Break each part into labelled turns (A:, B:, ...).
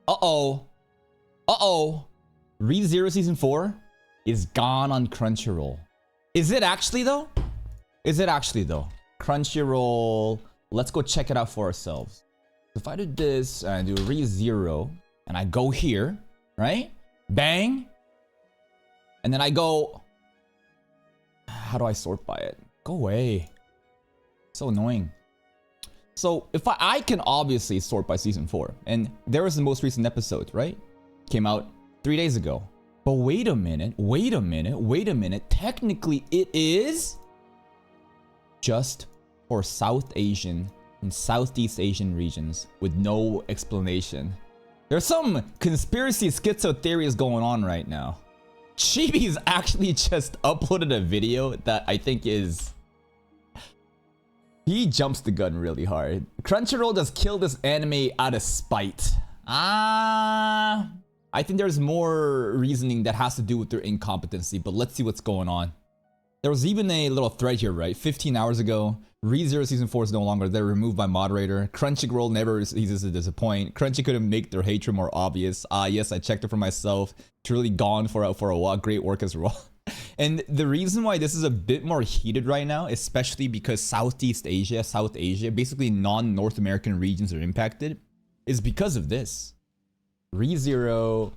A: Uh-oh. Uh-oh. ReZero Season 4 is gone on Crunchyroll. Is it actually though? Is it actually though? Crunchyroll. Let's go check it out for ourselves. If I do this and I do ReZero and I go here, right? Bang. And then I go... How do I sort by it? Go away. So annoying. So if I can obviously sort by Season 4. And there was the most recent episode, right? Came out 3 days ago. But wait a minute. Technically it is just for South Asian and Southeast Asian regions with no explanation. There's some conspiracy schizo theories going on right now. Chibi's actually just uploaded a video that I think is... He jumps the gun really hard. Crunchyroll just killed this anime out of spite. I think there's more reasoning that has to do with their incompetency, but let's see what's going on. There was even a little thread here, right? 15 hours ago, ReZero Season 4 is no longer there, removed by moderator. Crunchyroll never ceases to disappoint. Crunchy couldn't make their hatred more obvious. Yes, I checked it for myself. It's really gone for a while. Great work as well. And the reason why this is a bit more heated right now, especially because Southeast Asia, South Asia, basically non-North American regions are impacted, is because of this. ReZero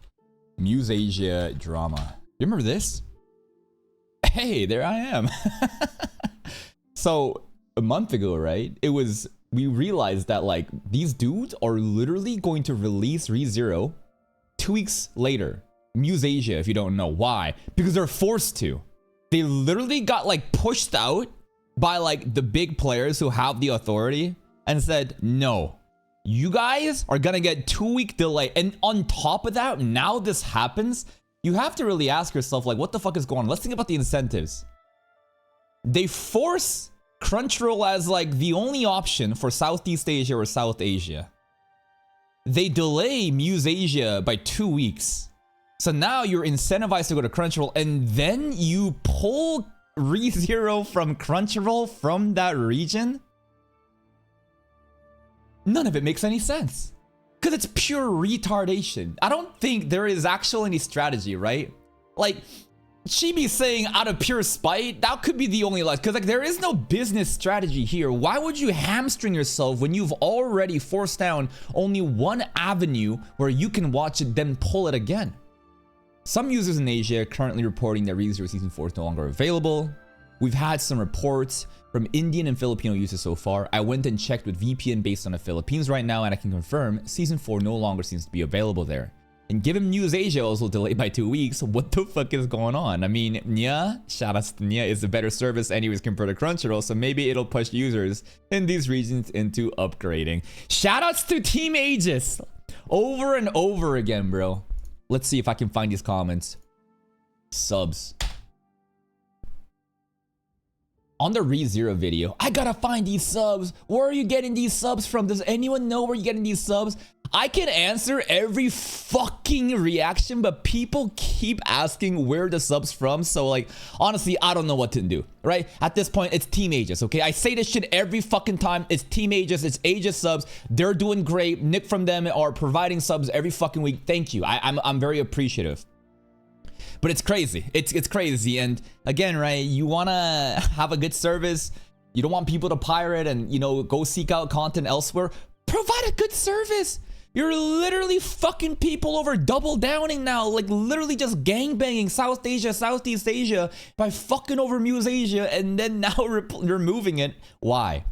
A: Muse Asia drama. You remember this? Hey, there I am. So a month ago, right? We realized that like these dudes are literally going to release ReZero 2 weeks later. Muse Asia, if you don't know why, because they're forced to. They literally got like pushed out by like the big players who have the authority and said, no, you guys are gonna get 2-week delay. And on top of that, now this happens, you have to really ask yourself, like, what the fuck is going on? Let's think about the incentives. They force Crunchyroll as like the only option for Southeast Asia or South Asia. They delay Muse Asia by 2 weeks. So now you're incentivized to go to Crunchyroll, and then you pull ReZero from Crunchyroll from that region? None of it makes any sense. Because it's pure retardation. I don't think there is actually any strategy, right? Like, Chibi's saying out of pure spite, that could be the only lie. Because like there is no business strategy here. Why would you hamstring yourself when you've already forced down only one avenue where you can watch it, then pull it again? Some users in Asia are currently reporting that ReZero Season 4 is no longer available. We've had some reports from Indian and Filipino users so far. I went and checked with VPN based on the Philippines right now, and I can confirm Season 4 no longer seems to be available there. And given Muse Asia also delayed by 2 weeks, what the fuck is going on? I mean, Nya, shoutouts to Nya, is a better service anyways compared to Crunchyroll, so maybe it'll push users in these regions into upgrading. Shoutouts to Team Aegis! Over and over again, bro. Let's see if I can find these comments. Subs. On the ReZero video, I gotta find these subs. Where are you getting these subs from? Does anyone know where you're getting these subs? I can answer every fucking reaction, but people keep asking where the subs from. So like, honestly, I don't know what to do, right? At this point, it's Team Aegis, okay? I say this shit every fucking time. It's Team Aegis, it's Aegis subs. They're doing great. Nick from them are providing subs every fucking week. Thank you. I'm very appreciative. But it's crazy. It's crazy. And again, right, you want to have a good service. You don't want people to pirate and, you know, go seek out content elsewhere. Provide a good service. You're literally fucking people over, double downing now, like literally just gangbanging South Asia, Southeast Asia by fucking over Muse Asia, and then now removing it. Why?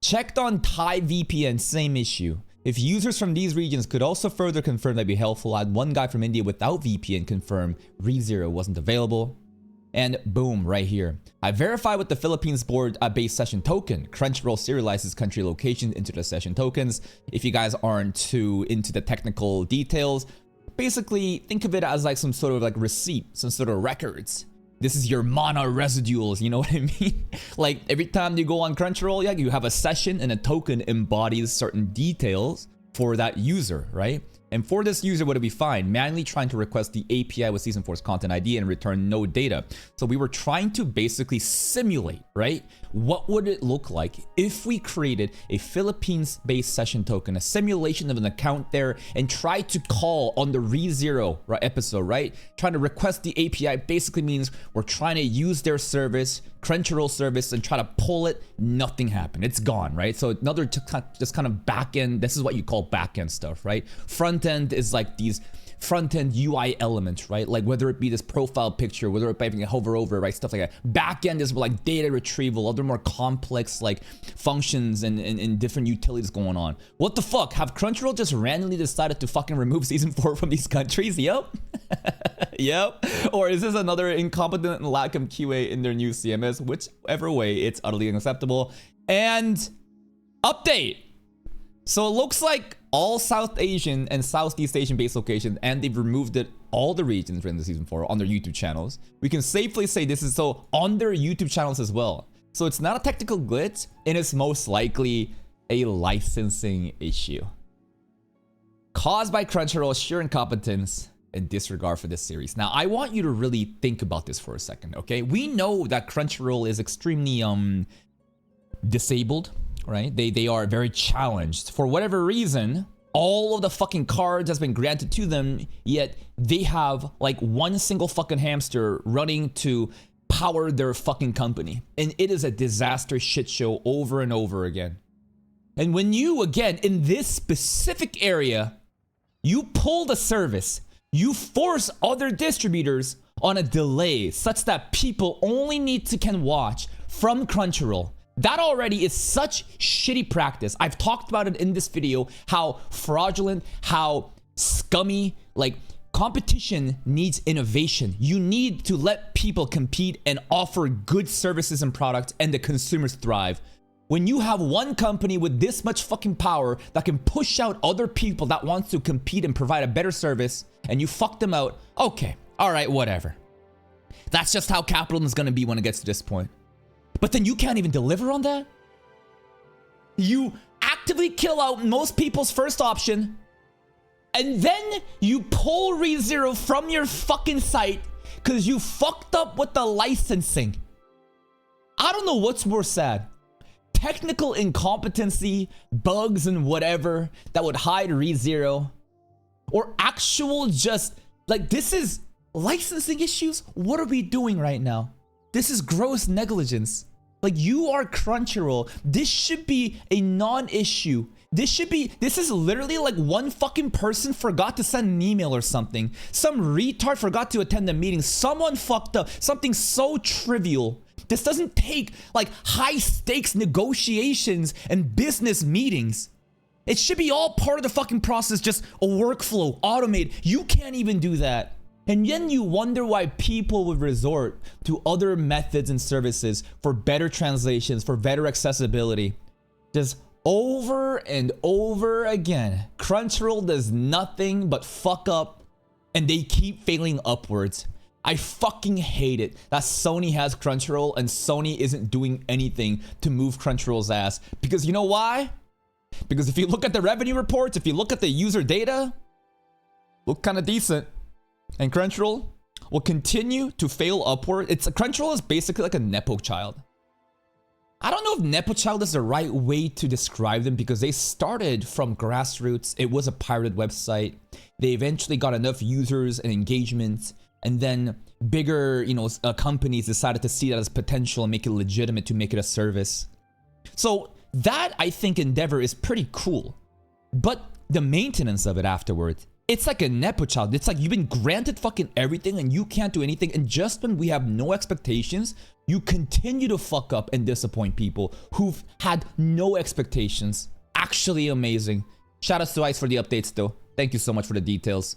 A: Checked on Thai VPN, same issue. If users from these regions could also further confirm, that'd be helpful. I had one guy from India without VPN confirm ReZero wasn't available. And boom, right here. I verified with the Philippines board-based session token. Crunchyroll serializes country locations into the session tokens. If you guys aren't too into the technical details, basically think of it as like some sort of like receipt, some sort of records. This is your mana residuals, you know what I mean? Like every time you go on Crunchyroll, yeah, you have a session and a token embodies certain details for that user, right? And for this user, would it be fine? Manually trying to request the API with Season 4's content ID and return no data. So we were trying to basically simulate, right? What would it look like if we created a Philippines-based session token, a simulation of an account there, and try to call on the ReZero episode, right? Trying to request the API basically means we're trying to use their service, Crunchyroll service, and try to pull it. Nothing happened. It's gone, right? So another just kind of back end. This is what you call back end stuff, right? Front end is like these front end UI elements, right? Like whether it be this profile picture, whether it be hover over, right? Stuff like that. Back end is like data retrieval, other more complex like functions and different utilities going on. What the fuck? Have Crunchyroll just randomly decided to fucking remove Season 4 from these countries? Yep. Yep. Or is this another incompetent and lack of QA in their new CMS? Whichever way, it's utterly unacceptable. And update. So it looks like all South Asian and Southeast Asian based locations, and they've removed it all the regions in the Season 4 on their YouTube channels. We can safely say this is so on their YouTube channels as well. So it's not a technical glitch, and it's most likely a licensing issue caused by Crunchyroll's sheer incompetence and disregard for this series. Now, I want you to really think about this for a second, okay? We know that Crunchyroll is extremely disabled, right? They are very challenged. For whatever reason, all of the fucking cards has been granted to them, yet they have like one single fucking hamster running to power their fucking company. And it is a disaster shit show over and over again. And when you, again, in this specific area, you pull the service, you force other distributors on a delay such that people only can watch from Crunchyroll. That already is such shitty practice. I've talked about it in this video, how fraudulent, how scummy, like competition needs innovation. You need to let people compete and offer good services and products, and the consumers thrive. When you have one company with this much fucking power that can push out other people that wants to compete and provide a better service, and you fuck them out, okay, all right, whatever. That's just how capitalism is gonna be when it gets to this point. But then you can't even deliver on that? You actively kill out most people's first option, and then you pull ReZero from your fucking site because you fucked up with the licensing. I don't know what's more sad. Technical incompetency, bugs and whatever that would hide ReZero, or actual just, like, this is licensing issues? What are we doing right now? This is gross negligence. Like, you are Crunchyroll. This should be a non-issue. This is literally like one fucking person forgot to send an email or something. Some retard forgot to attend a meeting. Someone fucked up. Something so trivial. This doesn't take like high stakes negotiations and business meetings. It should be all part of the fucking process, just a workflow, automated. You can't even do that. And then you wonder why people would resort to other methods and services for better translations, for better accessibility. Just over and over again, Crunchyroll does nothing but fuck up, and they keep failing upwards. I fucking hate it that Sony has Crunchyroll and Sony isn't doing anything to move Crunchyroll's ass. Because you know why? Because if you look at the revenue reports, if you look at the user data, look kind of decent. And Crunchyroll will continue to fail upward. Crunchyroll is basically like a Nepo child. I don't know if Nepo child is the right way to describe them, because they started from grassroots. It was a pirated website. They eventually got enough users and engagement, and then bigger, companies decided to see that as potential and make it legitimate to make it a service. So that, I think, endeavor is pretty cool. But the maintenance of it afterwards, it's like a Nepo child. It's like you've been granted fucking everything and you can't do anything. And just when we have no expectations, you continue to fuck up and disappoint people who've had no expectations. Actually amazing. Shout out to Ice for the updates though. Thank you so much for the details.